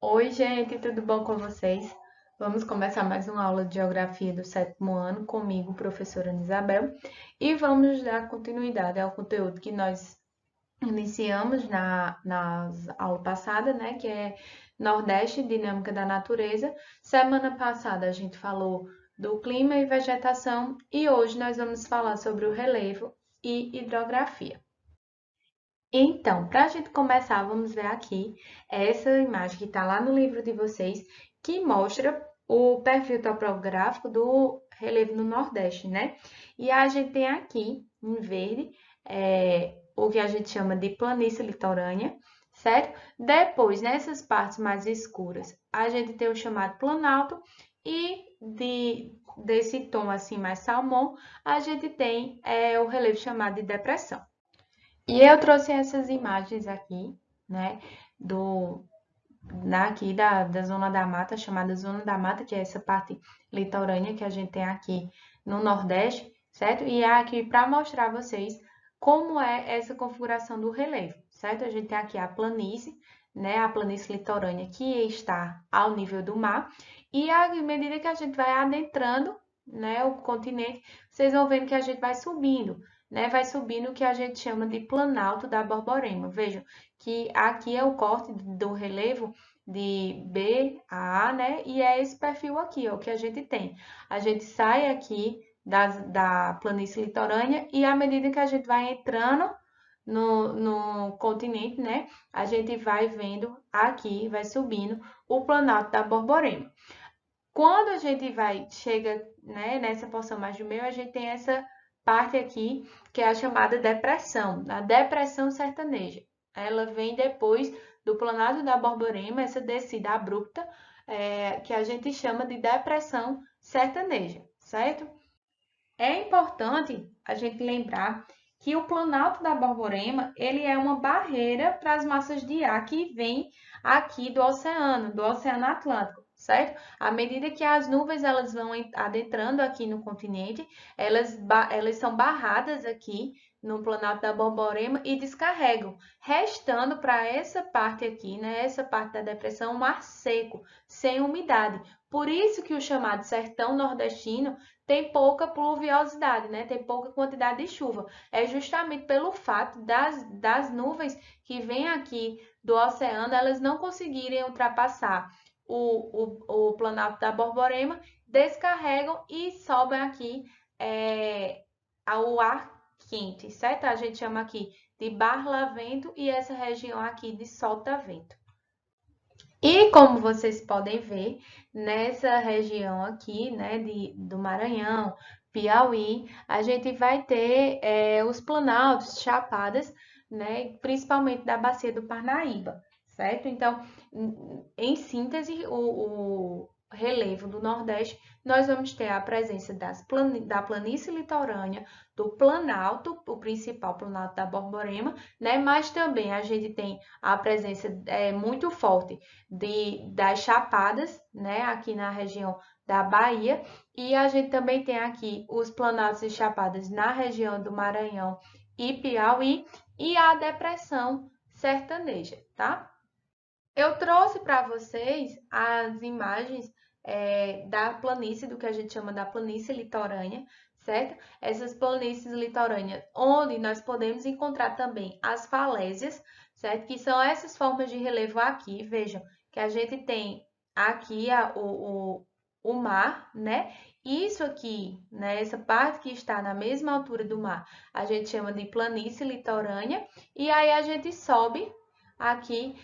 Oi, gente, tudo bom com vocês? Vamos começar mais uma aula de Geografia do sétimo ano comigo, professora Ana Isabel, e vamos dar continuidade ao conteúdo que nós iniciamos nas aula passada, né, que é Nordeste, Dinâmica da Natureza. Semana passada a gente falou do clima e vegetação e hoje nós vamos falar sobre o relevo e hidrografia. Então, para a gente começar, vamos ver aqui essa imagem que está lá no livro de vocês, que mostra o perfil topográfico do relevo no Nordeste, né? E a gente tem aqui, em verde, o que a gente chama de planície litorânea, certo? Depois, nessas partes mais escuras, a gente tem o chamado planalto e desse tom assim mais salmão, a gente tem o relevo chamado de depressão. E eu trouxe essas imagens aqui, né, do daqui da Zona da Mata, chamada Zona da Mata, que é essa parte litorânea que a gente tem aqui no Nordeste, certo? E é aqui para mostrar a vocês como é essa configuração do relevo, certo? A gente tem aqui a planície, né, a planície litorânea que está ao nível do mar, e à medida que a gente vai adentrando, né, o continente, vocês vão vendo que a gente vai subindo, né, vai subindo o que a gente chama de planalto da Borborema. Vejam que aqui é o corte do relevo de B a A, né? E é esse perfil aqui, ó, que a gente tem. A gente sai aqui da planície litorânea e à medida que a gente vai entrando no continente, né? A gente vai vendo aqui, vai subindo o Planalto da Borborema. Quando a gente chega, né, nessa porção mais do meio, a gente tem essa parte aqui, que é a chamada depressão, a depressão sertaneja. Ela vem depois do Planalto da Borborema, essa descida abrupta, que a gente chama de depressão sertaneja, certo? É importante a gente lembrar que o Planalto da Borborema, ele é uma barreira para as massas de ar que vêm aqui do Oceano Atlântico, certo? À medida que as nuvens elas vão adentrando aqui no continente, elas são barradas aqui no Planalto da Borborema e descarregam, restando para essa parte aqui, né, essa parte da depressão, um mar seco, sem umidade. Por isso que o chamado sertão nordestino tem pouca pluviosidade, né? Tem pouca quantidade de chuva. É justamente pelo fato das nuvens que vêm aqui do oceano, elas não conseguirem ultrapassar o Planalto da Borborema, descarregam e sobem aqui ao ar quente, certo? A gente chama aqui de barlavento e essa região aqui de solta-vento. E como vocês podem ver, nessa região aqui, né, do Maranhão, Piauí, a gente vai ter os planaltos, chapadas, né, principalmente da bacia do Parnaíba, certo? Então, em síntese, o relevo do Nordeste, nós vamos ter a presença da planície litorânea, do planalto, o principal planalto da Borborema, né, mas também a gente tem a presença muito forte das Chapadas, né, aqui na região da Bahia, e a gente também tem aqui os Planaltos e Chapadas na região do Maranhão e Piauí, e a depressão sertaneja, tá? Eu trouxe para vocês as imagens da planície, do que a gente chama da planície litorânea, certo? Essas planícies litorâneas, onde nós podemos encontrar também as falésias, certo? Que são essas formas de relevo aqui, vejam, que a gente tem aqui o mar, né? Isso aqui, né? Essa parte que está na mesma altura do mar, a gente chama de planície litorânea, e aí a gente sobe aqui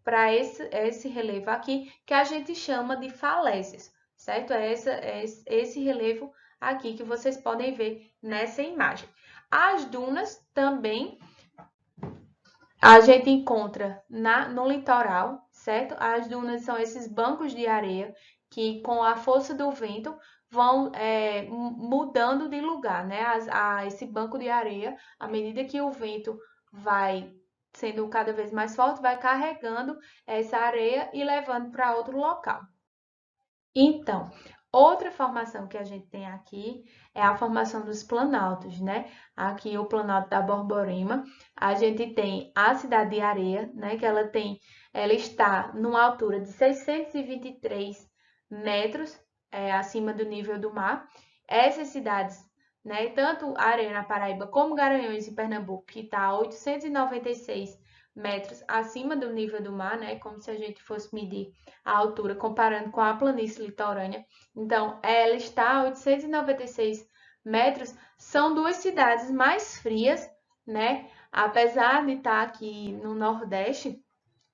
para esse relevo aqui, que a gente chama de falésias, certo? Esse relevo aqui que vocês podem ver nessa imagem. As dunas também a gente encontra no litoral, certo? As dunas são esses bancos de areia que, com a força do vento, vão mudando de lugar, né? Esse banco de areia, à medida que o vento vai sendo cada vez mais forte, vai carregando essa areia e levando para outro local. Então, Outra formação que a gente tem aqui é a formação dos planaltos, né? Aqui o Planalto da Borborema, a gente tem a Cidade de Areia, né? Que ela está numa altura de 623 metros acima do nível do mar. Essas cidades, né? Tanto Areia na Paraíba como Garanhuns em Pernambuco, que está a 896 metros acima do nível do mar, né? Como se a gente fosse medir a altura comparando com a planície litorânea. Então, ela está a 896 metros. São duas cidades mais frias, né? Apesar de estar aqui no Nordeste,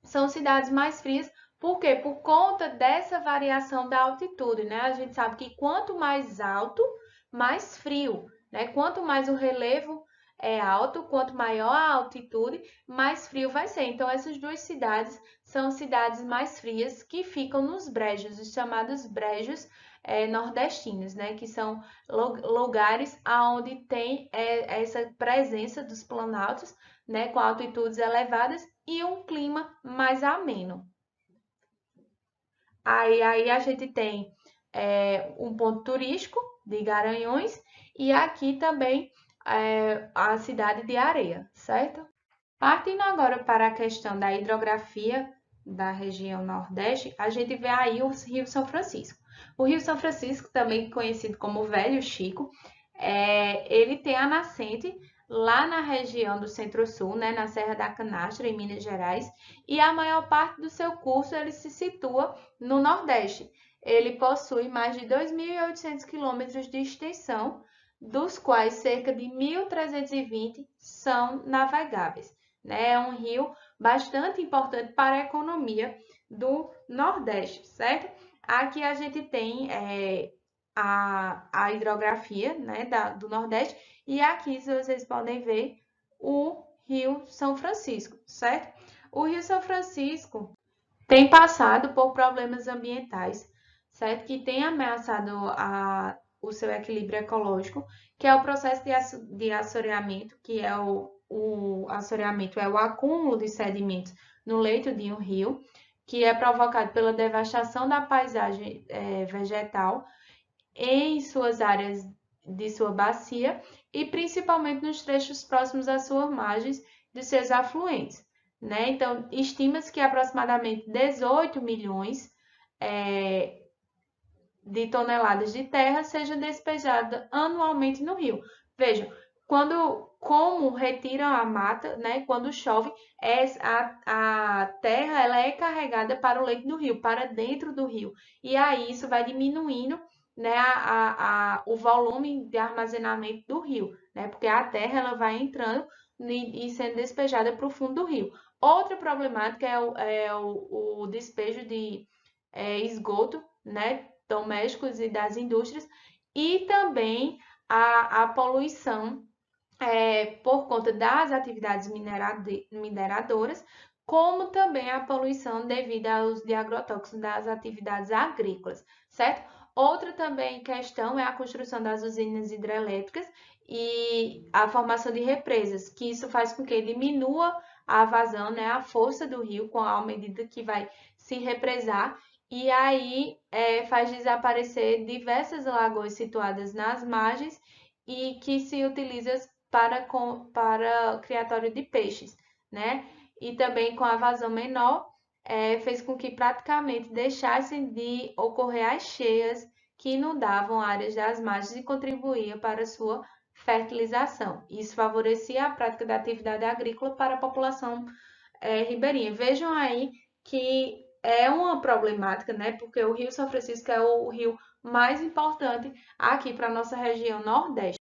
são cidades mais frias. Por quê? Por conta dessa variação da altitude, né? A gente sabe que quanto mais alto, mais frio, né? Quanto mais o relevo é alto, quanto maior a altitude, mais frio vai ser. Então, essas duas cidades são cidades mais frias que ficam nos brejos, os chamados brejos nordestinos, né? Que são lugares onde tem essa presença dos planaltos, né? Com altitudes elevadas e um clima mais ameno. Aí a gente tem um ponto turístico de Garanhuns e aqui também a cidade de Areia, certo? Partindo agora para a questão da hidrografia da região Nordeste, a gente vê aí o Rio São Francisco. O Rio São Francisco, também conhecido como Velho Chico, ele tem a nascente lá na região do Centro-Sul, né, na Serra da Canastra, em Minas Gerais, e a maior parte do seu curso ele se situa no Nordeste. Ele possui mais de 2.800 quilômetros de extensão, dos quais cerca de 1.320 são navegáveis. Né? É um rio bastante importante para a economia do Nordeste, certo? Aqui a gente tem a hidrografia, né, do Nordeste e aqui vocês podem ver o Rio São Francisco, certo? O Rio São Francisco tem passado por problemas ambientais, certo? Que tem ameaçado o seu equilíbrio ecológico, que é o processo de assoreamento, que é o assoreamento é o acúmulo de sedimentos no leito de um rio, que é provocado pela devastação da paisagem vegetal em suas áreas de sua bacia e principalmente nos trechos próximos às suas margens de seus afluentes. Né? Então, estima-se que aproximadamente 18 milhões de toneladas de terra seja despejada anualmente no rio. Vejam, como retiram a mata, né? Quando chove, a terra ela é carregada para o leito do rio, para dentro do rio. E aí isso vai diminuindo, né, o volume de armazenamento do rio, né? Porque a terra ela vai entrando e sendo despejada para o fundo do rio. Outra problemática é o despejo de esgoto, né, domésticos e das indústrias, e também a poluição por conta das atividades mineradoras, como também a poluição devido ao uso de agrotóxicos das atividades agrícolas, certo? Outra também questão é a construção das usinas hidrelétricas e a formação de represas, que isso faz com que diminua a vazão, né, a força do rio com a medida que vai se represar e aí faz desaparecer diversas lagoas situadas nas margens e que se utilizam para criatório de peixes, né? E também com a vazão menor, fez com que praticamente deixassem de ocorrer as cheias que inundavam áreas das margens e contribuía para a sua fertilização. Isso favorecia a prática da atividade agrícola para a população ribeirinha. Vejam aí que é uma problemática, né? Porque o Rio São Francisco é o rio mais importante aqui para a nossa região Nordeste.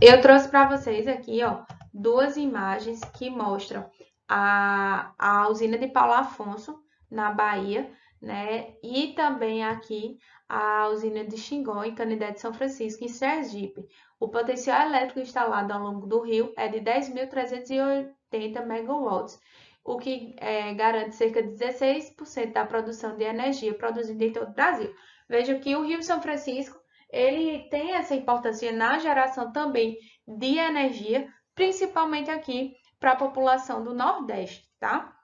Eu trouxe para vocês aqui, ó, duas imagens que mostram a usina de Paulo Afonso, na Bahia, né? E também aqui a usina de Xingó, em Canindé de São Francisco, em Sergipe. O potencial elétrico instalado ao longo do rio é de 10.380 megawatts, o que garante cerca de 16% da produção de energia produzida em todo o Brasil. Veja que o Rio São Francisco ele tem essa importância na geração também de energia, principalmente aqui para a população do Nordeste, tá?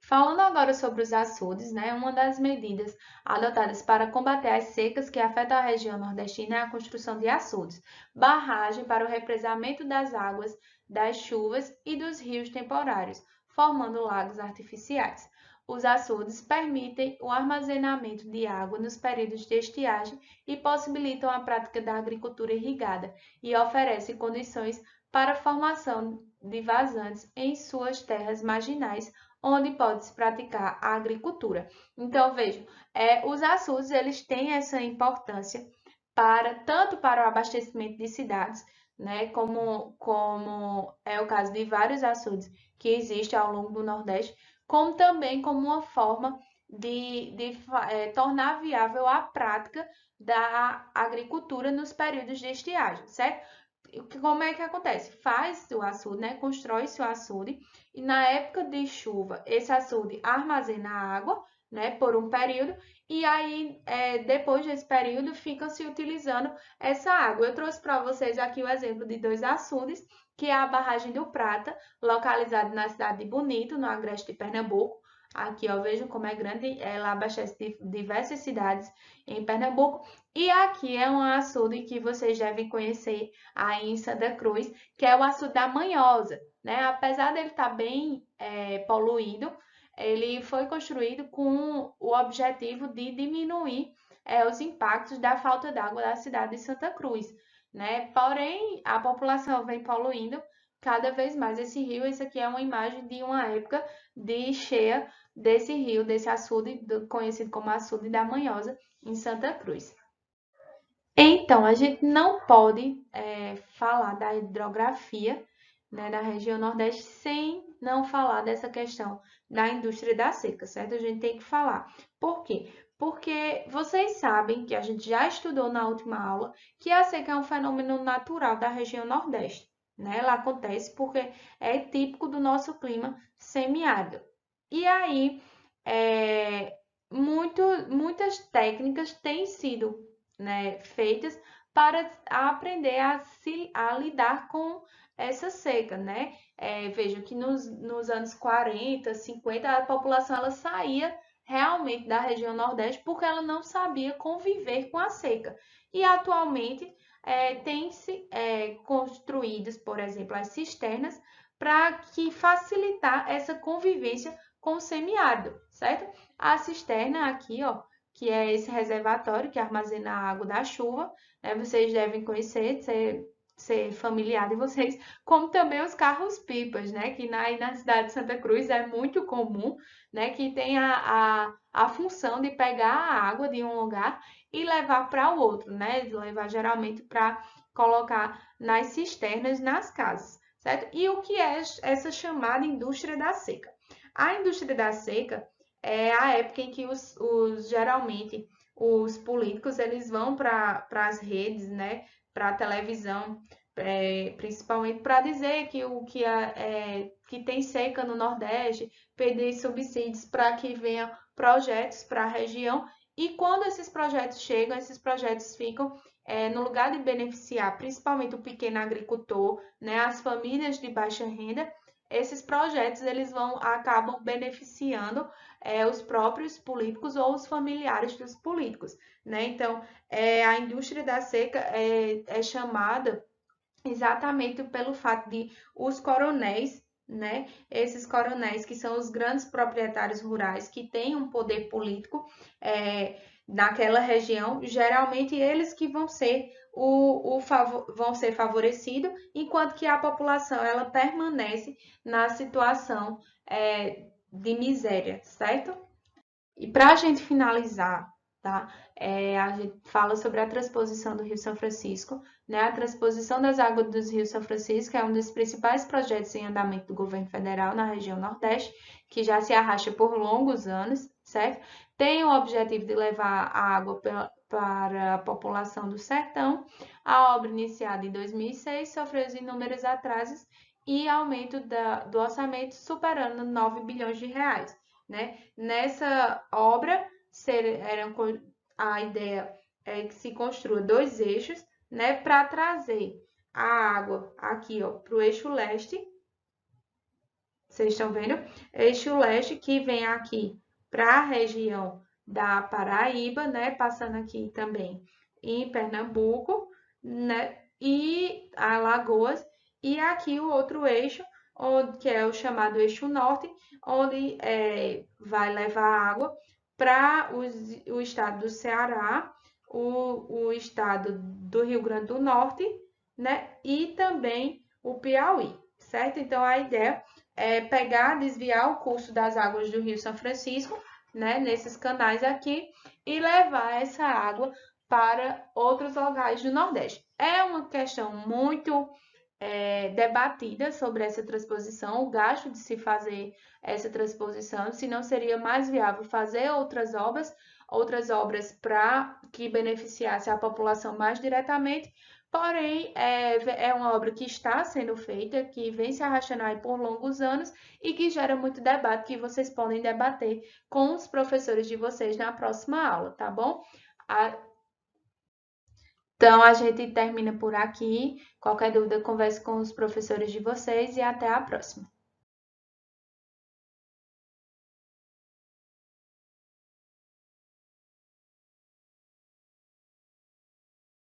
Falando agora sobre os açudes, né, uma das medidas adotadas para combater as secas que afetam a região nordestina é a construção de açudes, barragem para o represamento das águas das chuvas e dos rios temporários, formando lagos artificiais. Os açudes permitem o armazenamento de água nos períodos de estiagem e possibilitam a prática da agricultura irrigada e oferecem condições para a formação de vazantes em suas terras marginais onde pode-se praticar a agricultura. Então, vejam, os açudes eles têm essa importância tanto para o abastecimento de cidades, né, como é o caso de vários açudes que existem ao longo do Nordeste, como também como uma forma de tornar viável a prática da agricultura nos períodos de estiagem, certo? Como é que acontece? Faz o açude, né? Constrói-se o açude e na época de chuva, esse açude armazena água, né? Por um período e aí, depois desse período, fica se utilizando essa água. Eu trouxe para vocês aqui o exemplo de dois açudes, que é a barragem do Prata, localizada na cidade de Bonito, no agreste de Pernambuco. Aqui, ó, vejam como é grande, ela abastece diversas cidades em Pernambuco. E aqui é um açude que vocês devem conhecer aí em Santa Cruz, que é o açude da Manhosa, né? Apesar dele estar bem poluído, ele foi construído com o objetivo de diminuir os impactos da falta d'água da cidade de Santa Cruz, né? Porém, a população vem poluindo cada vez mais esse rio. Isso aqui é uma imagem de uma época de cheia desse rio, desse açude, conhecido como açude da Manhosa, em Santa Cruz. Então, a gente não pode falar da hidrografia, né, da região Nordeste sem não falar dessa questão da indústria da seca, certo? A gente tem que falar. Por quê? Porque vocês sabem que a gente já estudou na última aula que a seca é um fenômeno natural da região Nordeste, né? Ela acontece porque é típico do nosso clima semiárido. E aí, muitas técnicas têm sido, né, feitas para aprender a lidar com essa seca, né? Veja que nos anos 40, 50, a população ela saía realmente da região Nordeste porque ela não sabia conviver com a seca. E atualmente tem-se construídas, por exemplo, as cisternas para que facilitar essa convivência com o semiárido, certo? A cisterna aqui, ó, que é esse reservatório que armazena a água da chuva, né? Vocês devem conhecer, ser familiar de vocês, como também os carros-pipas, né? Que na cidade de Santa Cruz é muito comum, né? Que tem a função de pegar a água de um lugar e levar para o outro, né? Levar geralmente para colocar nas cisternas nas casas, certo? E o que é essa chamada indústria da seca? A indústria da seca é a época em que geralmente os políticos eles vão para as redes, né, para a televisão, principalmente para dizer que tem seca no Nordeste, pedir subsídios para que venham projetos para a região. E quando esses projetos chegam, esses projetos ficam no lugar de beneficiar principalmente o pequeno agricultor, né, as famílias de baixa renda, esses projetos eles acabam beneficiando os próprios políticos ou os familiares dos políticos, né? Então, a indústria da seca é chamada exatamente pelo fato de os coronéis, né? Esses coronéis que são os grandes proprietários rurais que têm um poder político naquela região, geralmente eles que vão ser vão ser favorecidos, enquanto que a população ela permanece na situação de miséria, certo? E para a gente finalizar, tá? A gente fala sobre a transposição do Rio São Francisco, né? A transposição das águas do Rio São Francisco é um dos principais projetos em andamento do governo federal na região Nordeste, que já se arrasta por longos anos, certo? Tem o objetivo de levar a água para a população do sertão. A obra iniciada em 2006 sofreu inúmeros atrasos e aumento do orçamento superando 9 bilhões de reais, né? Nessa obra, a ideia é que se construa dois eixos, né, para trazer a água aqui, ó, para o eixo leste Vocês estão vendo? Eixo leste que vem aqui para a região da Paraíba, né? Passando aqui também em Pernambuco, né? E Alagoas. E aqui o outro eixo, que é o chamado eixo norte, onde vai levar água para o estado do Ceará, o estado do Rio Grande do Norte, né? E também o Piauí, certo? Então a ideia é pegar, desviar o curso das águas do Rio São Francisco, né? Nesses canais aqui e levar essa água para outros locais do Nordeste. É uma questão muito debatida sobre essa transposição, o gasto de se fazer essa transposição, se não seria mais viável fazer outras obras para que beneficiasse a população mais diretamente. Porém, é uma obra que está sendo feita, que vem se arrastando aí por longos anos e que gera muito debate, que vocês podem debater com os professores de vocês na próxima aula, tá bom? Então, a gente termina por aqui. Qualquer dúvida, converse com os professores de vocês e até a próxima.